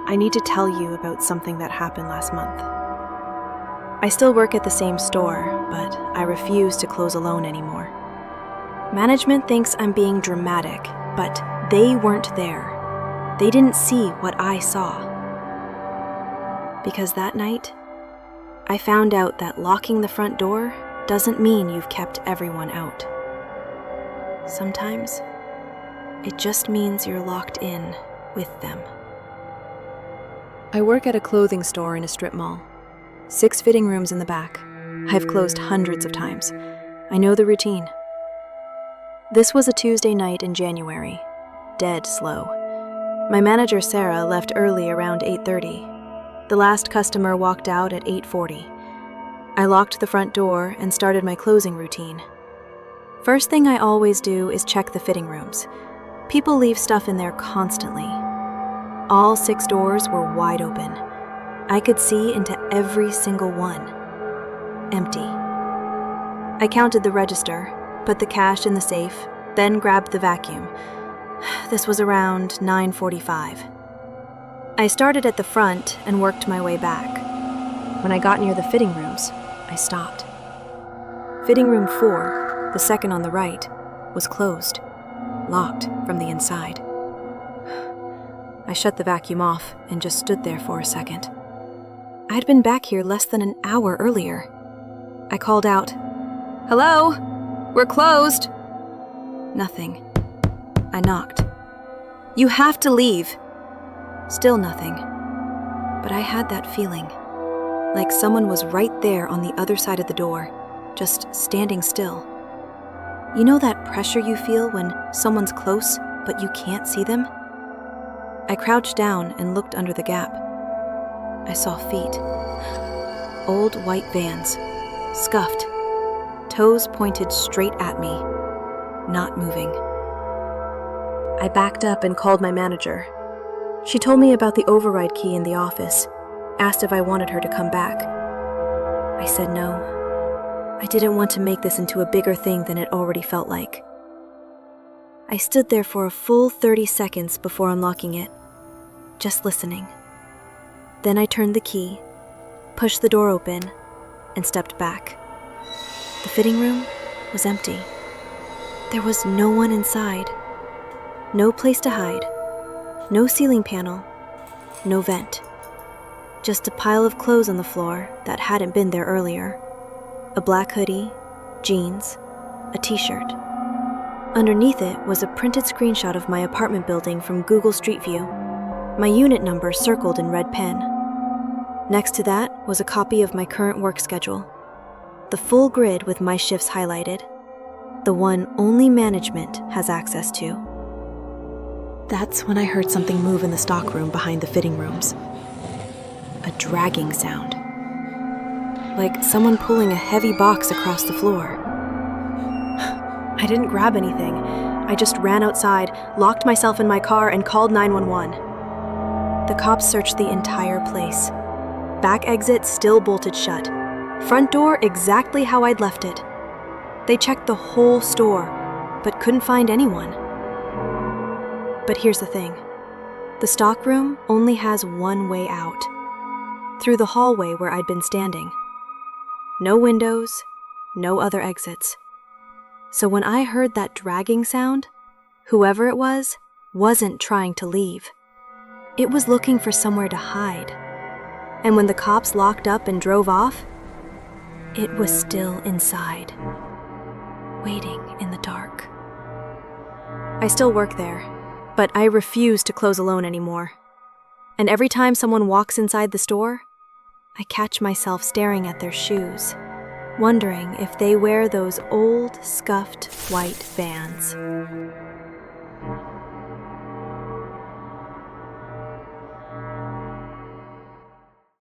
I need to tell you about something that happened last month. I still work at the same store, but I refuse to close alone anymore. Management thinks I'm being dramatic, but they weren't there. They didn't see what I saw. Because that night, I found out that locking the front door doesn't mean you've kept everyone out. Sometimes, it just means you're locked in with them. I work at a clothing store in a strip mall. 6 fitting rooms in the back. I've closed hundreds of times. I know the routine. This was a Tuesday night in January. Dead slow. My manager, Sarah, left early around 8:30. The last customer walked out at 8:40. I locked the front door and started my closing routine. First thing I always do is check the fitting rooms. People leave stuff in there constantly. All 6 doors were wide open. I could see into every single one. Empty. I counted the register, put the cash in the safe, then grabbed the vacuum. This was around 9:45. I started at the front and worked my way back. When I got near the fitting rooms, I stopped. Fitting room 4, the second on the right, was closed, locked from the inside. I shut the vacuum off and just stood there for a second. I had been back here less than an hour earlier. I called out, "Hello? We're closed." Nothing. I knocked. "You have to leave." Still nothing. But I had that feeling, like someone was right there on the other side of the door, just standing still. You know that pressure you feel when someone's close, but you can't see them? I crouched down and looked under the gap. I saw feet. Old white Vans, scuffed, toes pointed straight at me, not moving. I backed up and called my manager. She told me about the override key in the office, asked if I wanted her to come back. I said no. I didn't want to make this into a bigger thing than it already felt like. I stood there for a full 30 seconds before unlocking it, just listening. Then I turned the key, pushed the door open, and stepped back. The fitting room was empty. There was no one inside. No place to hide. No ceiling panel. No vent. Just a pile of clothes on the floor that hadn't been there earlier. A black hoodie, jeans, a t-shirt. Underneath it was a printed screenshot of my apartment building from Google Street View. My unit number circled in red pen. Next to that was a copy of my current work schedule. The full grid with my shifts highlighted. The one only management has access to. That's when I heard something move in the stockroom behind the fitting rooms. A dragging sound. Like someone pulling a heavy box across the floor. I didn't grab anything. I just ran outside, locked myself in my car, and called 911. The cops searched the entire place. Back exit still bolted shut. Front door exactly how I'd left it. They checked the whole store, but couldn't find anyone. But here's the thing. The stockroom only has one way out. Through the hallway where I'd been standing. No windows, no other exits. So when I heard that dragging sound, whoever it was wasn't trying to leave. It was looking for somewhere to hide. And when the cops locked up and drove off, it was still inside, waiting in the dark. I still work there, but I refuse to close alone anymore. And every time someone walks inside the store, I catch myself staring at their shoes, wondering if they wear those old, scuffed white Vans.